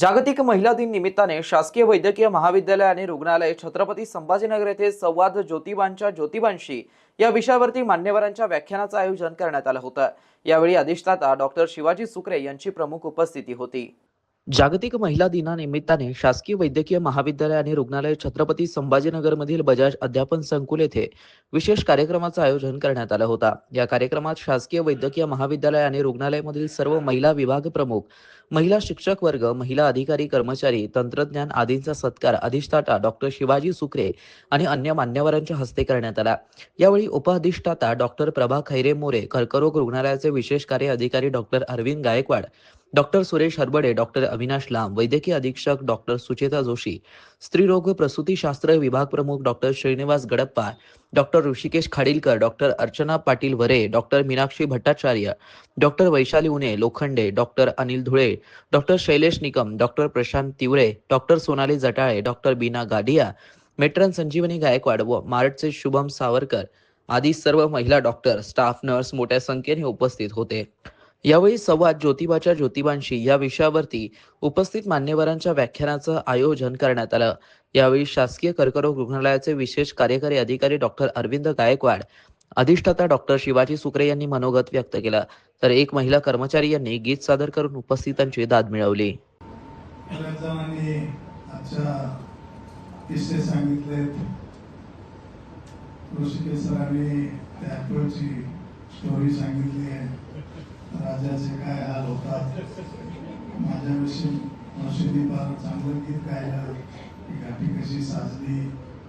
जागतिक महिला दिन निमित्ताने शासकीय वैद्यकीय महाविद्यालय आणि रुग्णालय छत्रपती संभाजीनगर येथे संवाद ज्योतिबांच्या ज्योतिबांशी या विषयावरती मान्यवरांच्या व्याख्यानाचं आयोजन करण्यात आलं होतं। यावेळी अधिष्ठाता डॉक्टर शिवाजी सुकरे यांची प्रमुख उपस्थिती होती। जागतिक महिला दिनानिमित्ताने शासकीय वैद्यकीय महाविद्यालय आणि रुग्णालय छत्रपती संभाजीनगर मधील बजाज अध्यापन संकुल येथे विशेष कार्यक्रमाचं आयोजन करण्यात आलं होतं। या कार्यक्रमात शासकीय वैद्यकीय महाविद्यालय आणि रुग्णालयामधील सर्व महिला विभाग प्रमुख, महिला शिक्षक वर्ग, महिला अधिकारी कर्मचारी, तंत्रज्ञान आदींचा सत्कार अधिष्ठाता डॉक्टर शिवाजी सुकरे आणि अन्य मान्यवरांच्या हस्ते करण्यात आला। यावेळी उपअधिष्ठाता डॉक्टर प्रभा खैरे मोरे, कर्करोग रुग्णालयाचे विशेष कार्य अधिकारी doctor Arvind Gaikwad, doctor Suresh Harbade, doctor Avinash Lamb, वैद्यकीय अधीक्षक डॉक्टर सुचेता जोशी, स्त्रीरोग प्रसूतीशास्त्र विभाग प्रमुख doctor Shrinivas Gadappa, doctor Hrishikesh Khadilkar, doctor Archana Patil Vare, doctor Meenakshi Bhattacharya, doctor Vaishali Une Lokhande, doctor Anil Dhule, doctor Shailesh Nikam, doctor Prashant Tiware, doctor Sonali Jatale, doctor Beena Gadia, matron संजीवनी गायकवाड व मार्टचे शुभम सावरकर आदी सर्व महिला डॉक्टर, स्टाफ नर्स मोठ्या संख्येने उपस्थित होते। यावेळी संवाद ज्योतिबाच्या ज्योतिबांशी या विषयावरती उपस्थित मान्यवरांच्या व्याख्यानाचं आयोजन करण्यात आलं। यावेळी शासकीय कर्करोग रुग्णालयाचे विशेष कार्यकारी अधिकारी डॉक्टर अरविंद गायकवाड, अधिष्ठाता डॉक्टर शिवाजी सुकरे यांनी मनोगत व्यक्त केलं, तर एक महिला कर्मचारी यांनी गीत सादर करून उपस्थितांची दाद मिळवली। किस्से सांगितलेत, ऋषिकेश सरांनी त्या ॲपलची स्टोरी सांगितली आहे, राजाचे काय हाल होतात। माझ्याविषयी नशिबी फार चांगलं गीत गायलं, ही गाठी कशी साजली,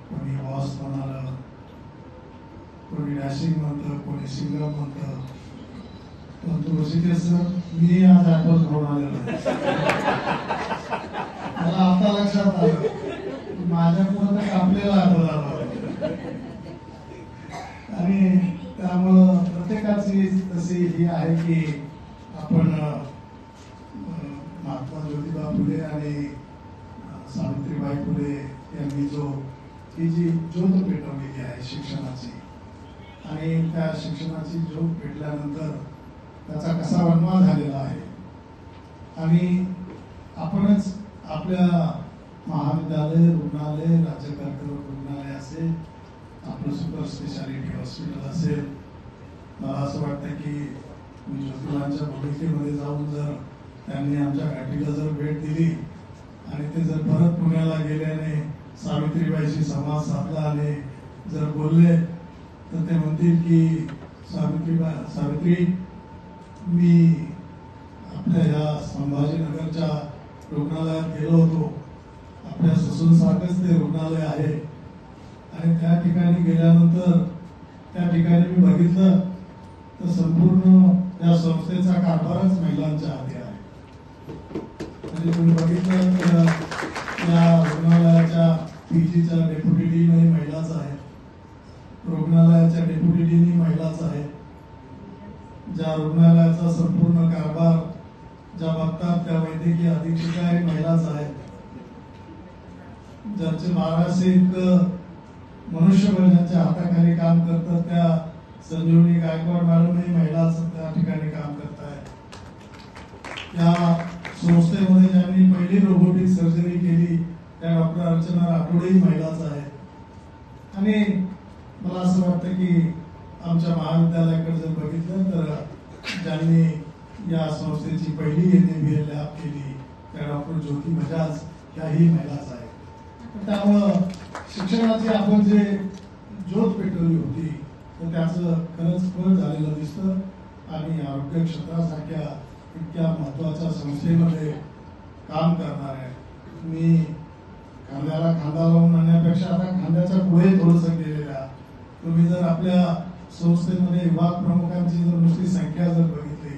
कोणी वॉस म्हणालं, कोणी डॅशिंग म्हणतं, कोणी सिंगर म्हणतं। परंतु ऋषिकेश सर, मी आज ॲपल घेऊन आलेलो मला आता लक्षात आलं, माझ्याकडून आपल्याला आढळला आणि त्यामुळं प्रत्येकाची तशी ही आहे की आपण महात्मा ज्योतिबा फुले आणि सावित्रीबाई फुले यांनी ही जी ज्योत पेटवलेली आहे शिक्षणाची, आणि त्या शिक्षणाची ज्योत पेटल्यानंतर त्याचा कसा वनवा झालेला आहे, आणि आपणच आपल्या महाविद्यालय, रुग्णालय, राज्य कर्करोग रुग्णालय असेल, आपलं सुपर स्पेशालिटी हॉस्पिटल असेल, मला असं वाटतं की मी ज्योतिबांच्या भूमिकेमध्ये जाऊन जर त्यांनी आमच्या घाटीला जर भेट दिली आणि ते जर परत पुण्याला गेल्याने सावित्रीबाईशी संवाद साधला आणि जर बोलले तर ते म्हणतील की सावित्री, मी आपल्या ह्या संभाजीनगरच्या रुग्णालयात गेलो होतो, आपल्या ससूनसारखंच ते रुग्णालय आहे, आणि त्या ठिकाणी गेल्यानंतर त्या ठिकाणी मी बघितलं तर संपूर्ण त्या संस्थेचा कारभारच महिलांच्या हाती आहे। म्हणजे तुम्ही बघितलं तर त्या रुग्णालयाच्या पीजीच्या डेप्युटी डीनही महिलाच आहे, रुग्णालयाच्या डेप्युटी डीनही महिलाच आहे, ज्या रुग्णालयाचा संपूर्ण कारभार ज्या बघतात त्या वैद्यकीय अधीक्षिकाही महिलाच आहेत, ज्यांचे 1200 मनुष्यबळ ज्यांच्या हाताखाली काम करतात त्या संजीवनी गायकवाड मॅडमही महिलाच त्या ठिकाणी काम करत आहेत। त्या संस्थेमध्ये ज्यांनी पहिली रोबोटिक सर्जरी केली त्या डॉक्टर अर्चना राठोडही महिलाच आहेत। आणि मला असं वाटतं की आमच्या महाविद्यालयाकडे जर बघितलं तर ज्यांनी या संस्थेची पहिली NABL लॅब केली त्या डॉक्टर ज्योती बजाज याही महिलाच आहेत। त्यामुळं शिक्षणाची आपण जे ज्योत पेटवली होती तर त्याचं खरंच फळ झालेलं दिसतं, आणि आरोग्य क्षेत्रासारख्या इतक्या महत्त्वाच्या संस्थेमध्ये काम करणार आहे। मी खांद्याला खांदा लावून आणण्यापेक्षा आता खांद्याच्या पुढे थोडंसं गेलेल्या, तुम्ही जर आपल्या संस्थेमध्ये विभाग प्रमुखांची जर नुसती संख्या जर बघितली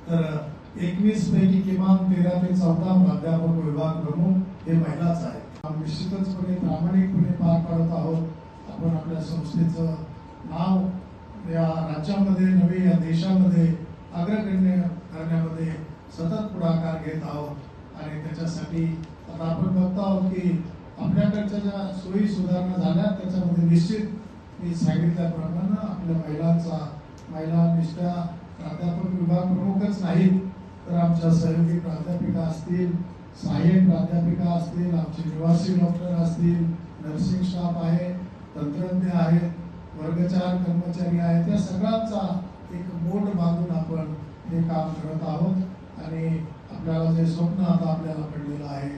तर 21 पैकी किमान 13 ते 14 प्राध्यापक विभाग प्रमुख हे महिलाच आहेत। निश्चितचपणे प्रामाणिकपणे पार पाडत आहोत। आपण आपल्या संस्थेचं नाव या राज्यामध्ये नव्हे या देशामध्ये अग्रगण्य करण्यामध्ये सतत पुढाकार घेत आहोत, आणि त्याच्यासाठी आता आपण बघतो आहोत की आपल्याकडच्या ज्या सोयी सुधारणा झाल्या त्याच्यामध्ये निश्चित मी सांगितल्याप्रमाणे आपल्या महिला निष्ठा प्राध्यापक विभाग प्रमुखच नाहीत तर आमच्या सहयोगी प्राध्यापिका असतील, सहाय्यक प्राध्यापिका असतील, आमचे निवासी डॉक्टर असतील, नर्सिंग स्टाफ आहे, तंत्रज्ञ आहेत, वर्ग 4 कर्मचारी आहेत, या सगळ्यांचा एक बोट बांधून आपण हे काम करत आहोत। आणि आपल्याला जे स्वप्न आता आपल्याला पडलेलं आहे,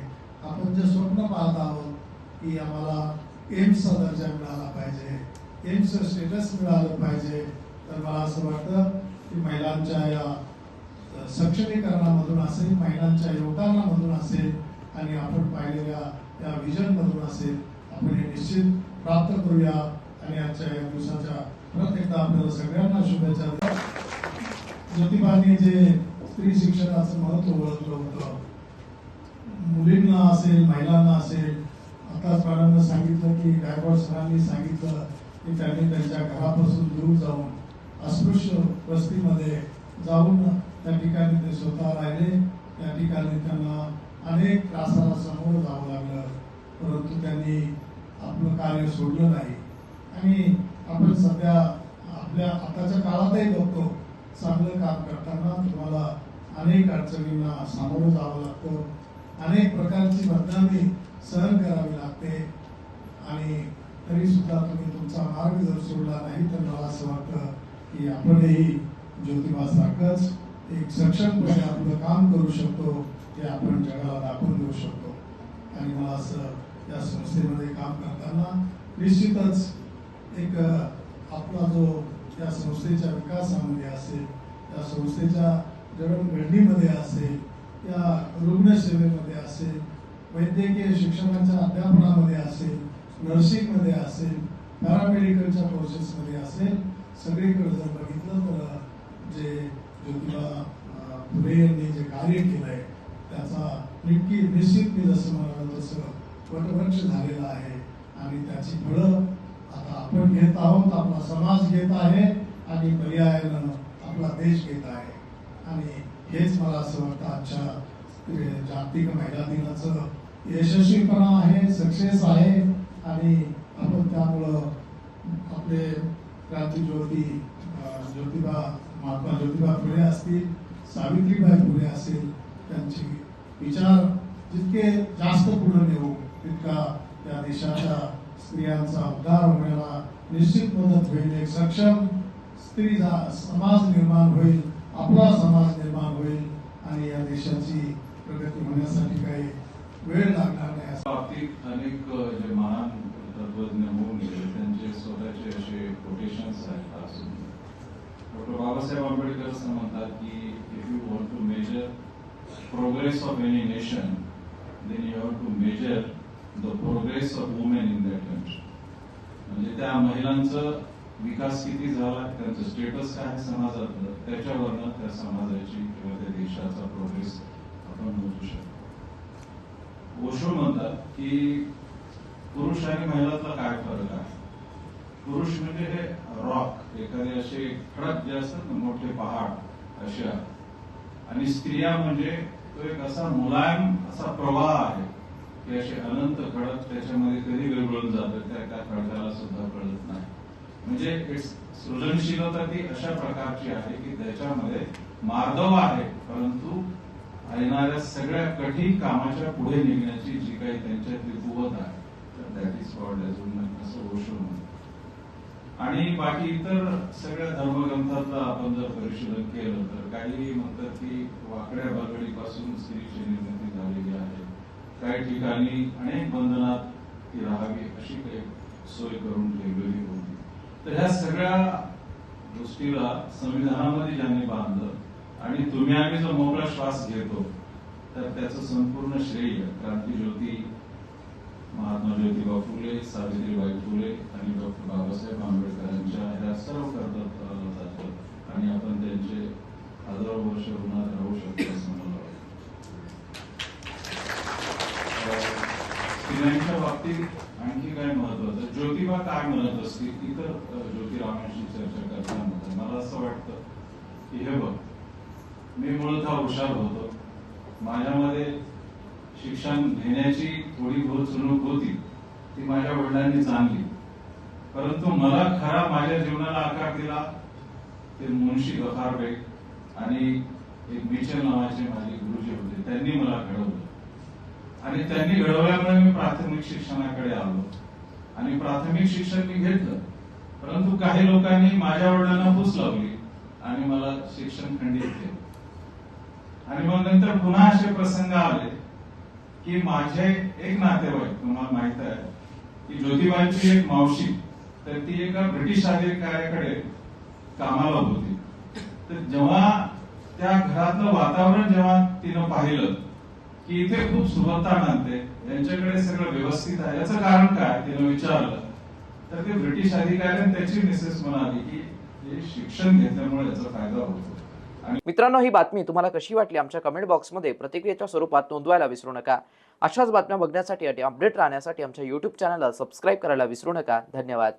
आपण जे स्वप्न पाहत आहोत की आम्हाला एम्सचा दर्जा मिळाला पाहिजे, एम्सचं स्टेटस मिळालं पाहिजे, तर मला असं वाटतं की महिलांच्या या सक्षमीकरणामधून असेल, महिलांच्या योगदानामधून असेल आणि आपण पाहिलेल्या या विजनमधून असेल, आपण हे निश्चित प्राप्त करूया। आणि आजच्या या दिवसाच्या परत एकदा आपल्याला सगळ्यांना शुभेच्छा द्या। ज्योतिबांनी जे स्त्री शिक्षणाचं महत्त्व ओळखलं होतं, मुलींना असेल, महिलांना असेल, आताच मॅडमने सांगितलं की गायकवाड सरांनी सांगितलं की त्यांनी त्यांच्या घरापासून दूर जाऊन अस्पृश्य वस्तीमध्ये जाऊन त्या ठिकाणी ते स्वतः राहिले, त्या ठिकाणी त्यांना अनेक त्रासाला सामोरं जावं लागलं, परंतु त्यांनी आपलं कार्य सोडलं नाही। आणि आपण सध्या आपल्या आताच्या काळातही बघतो, चांगलं काम करताना तुम्हाला अनेक अडचणींना सामोरं जावं लागतं, अनेक प्रकारची बदनामी सहन करावी लागते, आणि तरी सुद्धा तुम्ही तुमचा मार्ग जर सोडला नाही तर मला असं वाटतं की आपणही ज्योतिबासारखंच एक सक्षमपणे आपलं काम करू शकतो, हे आपण जगाला दाखवून देऊ शकतो। आणि मला असं या संस्थेमध्ये काम करताना निश्चितच एक आपला जो या संस्थेच्या विकासामध्ये असेल, या संस्थेच्या जडणघडणीमध्ये असेल, या रुग्णसेवेमध्ये असेल, वैद्यकीय शिक्षणाच्या अध्यापनामध्ये असेल, नर्सिंगमध्ये असेल, पॅरामेडिकलच्या प्रोसेसमध्ये असेल, सगळीकडे जर बघितलं तर जे ज्योतिबा फुले यांनी जे कार्य केलंय त्याचा निश्चित मी जसं म्हणालो तसं वटवृक्ष झालेला आहे, आणि त्याची फळं आता आपण घेत आहोत, आपला समाज घेत आहे, आणि पर्यायानं आपला देश घेत आहे। आणि हेच मला असं वाटतं आजच्या जागतिक महिला दिनाचं यशस्वीपणा आहे, सक्सेस आहे। आणि आपण त्यामुळं आपले क्रांतिज्योती महात्मा ज्योतिबा फुले असतील, सावित्रीबाई फुले असेल, त्यांचे विचार जितके जास्त पुढे नेऊ तितका या देशाच्या स्त्रियांचा उद्धार होण्याला निश्चित मदत होईल, एक सक्षम स्त्री समाज निर्माण होईल, आपला समाज निर्माण होईल, आणि या देशाची प्रगती होण्यासाठी काही वेळ लागणार नाही। बाबतीत अनेक जे महान तत्वज्ञ होऊन गेले त्यांचे स्वतःचे असे कोटेशन्स आहेत। डॉक्टर बाबासाहेब आंबेडकर असं म्हणतात की if you want to measure progress of any nation then you have to measure the progress of women in that country. म्हणजे त्या महिलांचा विकास किती झाला, त्यांचं स्टेटस काय समाजातलं, त्याच्यावरनं त्या समाजाची किंवा त्या देशाचा प्रोग्रेस आपण मोजू शकतो। ओशो म्हणतात की पुरुष आणि महिलातला काय फरक आहे। पुरुष म्हणजे हे रॉक, एखादे असे खडक जे असतात ना, मोठे पहाड अशा, आणि स्त्रिया म्हणजे तो एक असा मुलायम असा प्रवाह आहे की असे अनंत खडक त्याच्यामध्ये कधी विरघळून जातात, त्या खडकाला सुद्धा कळत नाही। म्हणजे सृजनशीलता ती अशा प्रकारची आहे की त्याच्यामध्ये मार्दव आहे, परंतु येणाऱ्या सगळ्या कठीण कामाच्या पुढे निघण्याची जी काही त्यांच्यातली कुवत आहे, तर that is called as woman असं ओशो म्हणतात। आणि बाकी इतर सगळ्या धर्मग्रंथातलं आपण जर परिशोधन केलं तर काही म्हणतात की वाकड्या बागडीपासून स्त्रीची निर्मिती झालेली आहे, काही ठिकाणी अनेक बंधनात ती राहावी अशी काही सोय करून ठेवलेली होती। तर ह्या सगळ्या गोष्टीला संविधानामध्ये ज्यांनी बांधलं, आणि तुम्ही आम्ही जो मोकळा श्वास घेतो, तर त्याचं संपूर्ण श्रेय क्रांतिज्योती महात्मा ज्योतिबा फुले, सावित्रीबाई फुले आणि डॉक्टर बाबासाहेब आंबेडकरांच्या ह्या सर्व कर्तव्याला जातं, आणि आपण त्यांचे हजारो वर्ष ऋणात राहू शकतो असं मला वाटतं। स्त्रियांच्या बाबतीत आणखी काय महत्वाचं, ज्योतिबा काय म्हणत असतील इतर ज्योतिरावांशी चर्चा करताना मला असं वाटतं की हे बघ, मी मूळतः हुशार होतो, माझ्यामध्ये शिक्षण घेण्याची थोडी बहुत चुणूक होती, ती माझ्या वडिलांनी जाणली, परंतु मला खरा माझ्या जीवनाला आकार दिला ते मुन्शी गफार बेग आणि एक मिचल नावाचे माझे गुरुजी होते, त्यांनी मला घडवलं। आणि त्यांनी घडवल्यामुळे मी प्राथमिक शिक्षणाकडे आलो आणि प्राथमिक शिक्षण मी घेतलं. परंतु काही लोकांनी माझ्या वडिलांना फूस लावली आणि मला शिक्षण खंडित केलं. आणि मग नंतर पुन्हा असे प्रसंग आले की माझे एक नातेवाईक, तुम्हाला माहित आहे की ज्योतिबांची एक मावशी, तर ती एका ब्रिटिश अधिकाऱ्याकडे कामाला होती. तर जेव्हा त्या घरातलं वातावरण जेव्हा तिनं पाहिलं की इथे खूप सुबत्ता नांदते, यांच्याकडे सगळं व्यवस्थित आहे, याचं कारण काय तिनं विचारलं. तर ते ब्रिटिश अधिकारी त्याची मिसेस म्हणाली की हे शिक्षण घेतल्यामुळे याचा फायदा होतो. मित्रांनो, ही बातमी तुम्हाला कशी वाटली आमच्या कमेंट बॉक्समध्ये प्रतिक्रियेच्या स्वरूपात नोंदवायला विसरू नका. अशाच बातम्या बघण्यासाठी आणि अपडेट राहण्यासाठी आमच्या YouTube चॅनलला सबस्क्राईब करायला विसरू नका. धन्यवाद.